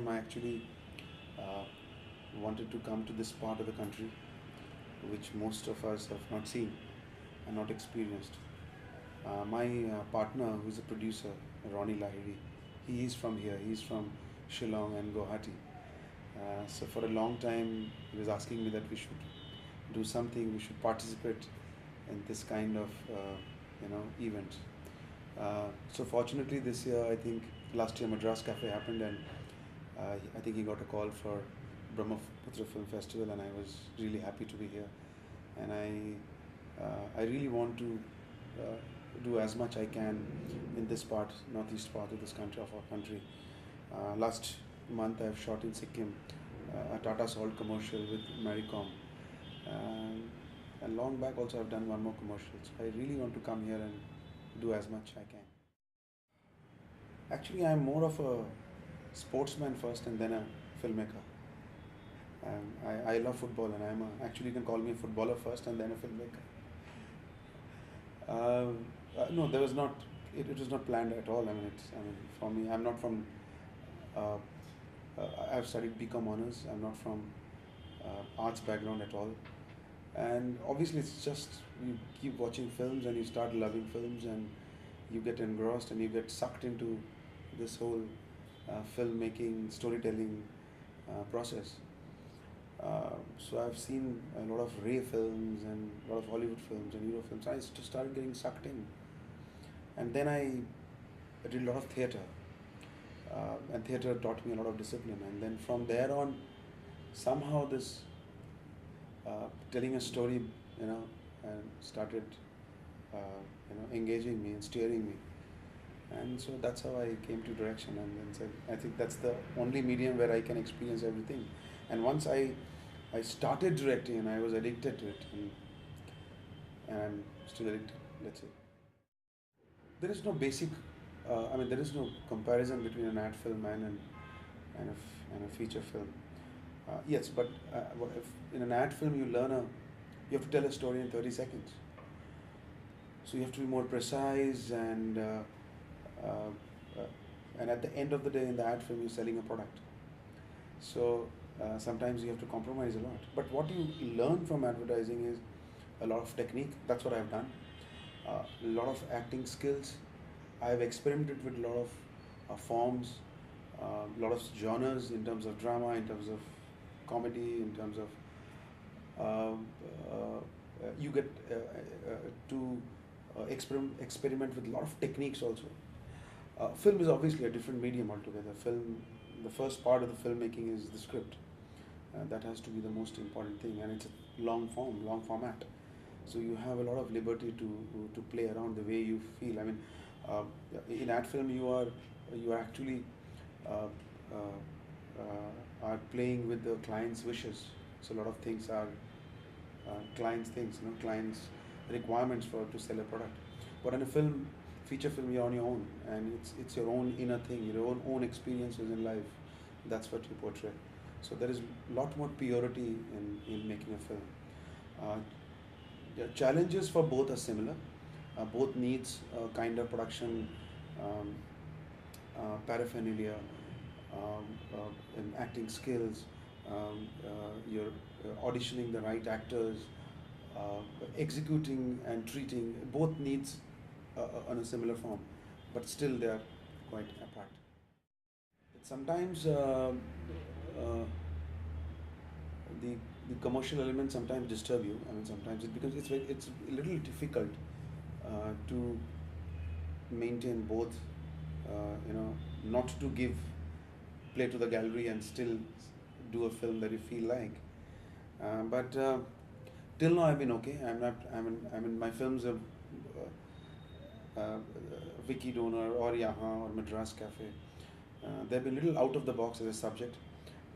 time I actually uh, wanted to come to this part of the country, which most of us have not seen and not experienced. My partner, who is a producer, Ronnie Lahiri, he is from here. He is from Shillong and Guwahati. So for a long time, he was asking me that we should do something. We should participate in this kind of event. So fortunately, this year, I think last year Madras Cafe happened, and I think he got a call for Brahmaputra Film Festival, and I was really happy to be here. And I really want to do as much I can in this part, northeast part of this country, of our country. Last month I've shot in Sikkim a Tata Salt commercial with Maricom. And long back also I've done one more commercial. So I really want to come here and do as much I can. Actually, I'm more of a sportsman first and then a filmmaker. I love football, and actually you can call me a footballer first and then a filmmaker. No, there was not. It was not planned at all. For me, I'm not from. Uh, I've studied BCom honors. I'm not from arts background at all. And obviously, it's just you keep watching films and you start loving films and you get engrossed and you get sucked into this whole filmmaking, storytelling process. So I've seen a lot of Ray films and a lot of Hollywood films and Euro films. I just started getting sucked in, and then I did a lot of theatre, and theatre taught me a lot of discipline. And then from there on, somehow this telling a story, and started, engaging me and steering me. And so that's how I came to direction, and then said, I think that's the only medium where I can experience everything. And once I started directing, and I was addicted to it, and I'm still addicted, let's say. There is no basic, there is no comparison between an ad film and a feature film. Yes, but if in an ad film you have to tell a story in 30 seconds. So you have to be more precise, and at the end of the day, in the ad film, you're selling a product. So sometimes you have to compromise a lot. But what you learn from advertising is a lot of technique. That's what I've done. A lot of acting skills. I've experimented with a lot of forms, a lot of genres in terms of drama, in terms of comedy, in terms of you get to experiment with a lot of techniques also. Film is obviously a different medium altogether. The first part of the filmmaking is the script. That has to be the most important thing, and it's a long format. So you have a lot of liberty to play around the way you feel. In ad film you are actually are playing with the client's wishes. So a lot of things are client's things, client's requirements to sell a product. But in a feature film, you're on your own, and it's your own inner thing, your own experiences in life. That's what you portray. So there is a lot more purity in making a film. The challenges for both are similar. Both needs kind of production paraphernalia, and acting skills. You're auditioning the right actors, executing and treating. Both needs on a similar form, but still they are quite apart. Sometimes the commercial elements sometimes disturb you. Sometimes it becomes it's a little difficult to maintain both. Not to give play to the gallery and still do a film that you feel like. But till now I've been okay. My films are Wiki Donor or Yahan or Madras Cafe. They've been a little out of the box as a subject,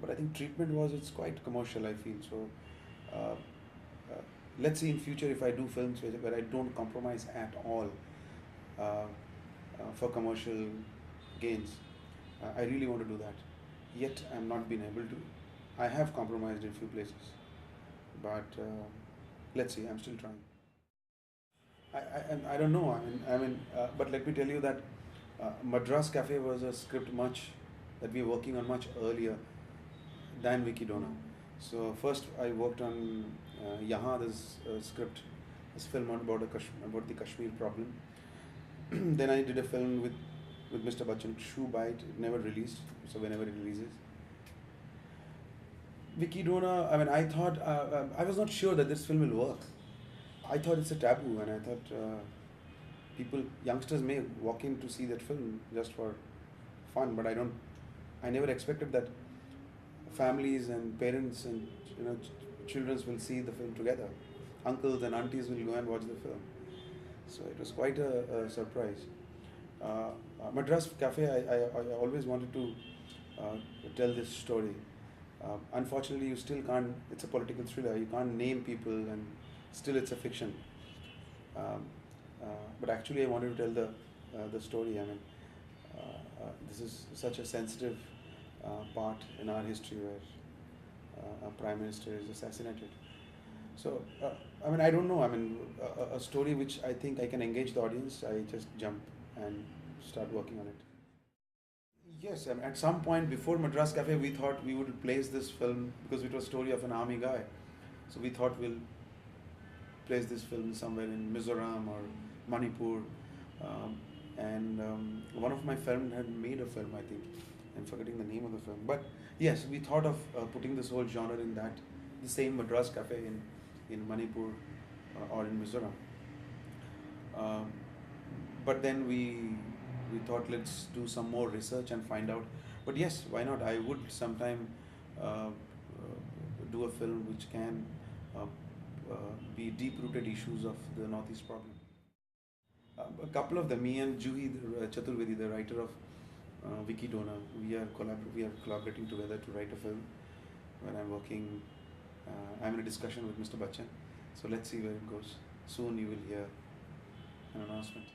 but I think treatment it's quite commercial, I feel. So let's see in future if I do films where I don't compromise at all for commercial gains. I really want to do that. Yet I'm not been able to. I have compromised in few places, but let's see. I'm still trying. I don't know. But let me tell you that Madras Cafe was a script much that we were working on much earlier than Wikidona. So first I worked on Yahan, this script, this film about about the Kashmir problem. Then I did a film with Mr. Bachchan, Shoe Bite. It never released, so whenever it releases. Wikidona, I mean, I thought, I was not sure that this film will work. I thought it's a taboo, and I thought people, youngsters may walk in to see that film just for fun, but I never expected that families and parents and children will see the film together. Uncles and aunties will go and watch the film. So it was quite a surprise. Madras Cafe, I always wanted to tell this story. Unfortunately, you still can't, it's a political thriller, you can't name people, and still it's a fiction. Um, but actually, I wanted to tell the story. I mean, this is such a sensitive part in our history where a prime minister is assassinated. So, I mean, I don't know. I mean, a story which I think I can engage the audience, I just jump and start working on it. Yes, I mean, at some point before Madras Cafe, we thought we would place this film because it was a story of an army guy. So we thought we'll place this film somewhere in Mizoram or Manipur. And one of my friends had made a film, I think. I'm forgetting the name of the film. But yes, we thought of putting this whole genre in that, the same Madras Cafe in Manipur or in Mizoram. But then we thought let's do some more research and find out. But yes, why not? I would sometime do a film which can uh, be deep-rooted issues of the Northeast problem. A couple of them, me and Juhi Chaturvedi, the writer of Wikidona, we are collaborating together to write a film. When I'm working, I'm in a discussion with Mr. Bachchan. So let's see where it goes. Soon you will hear an announcement.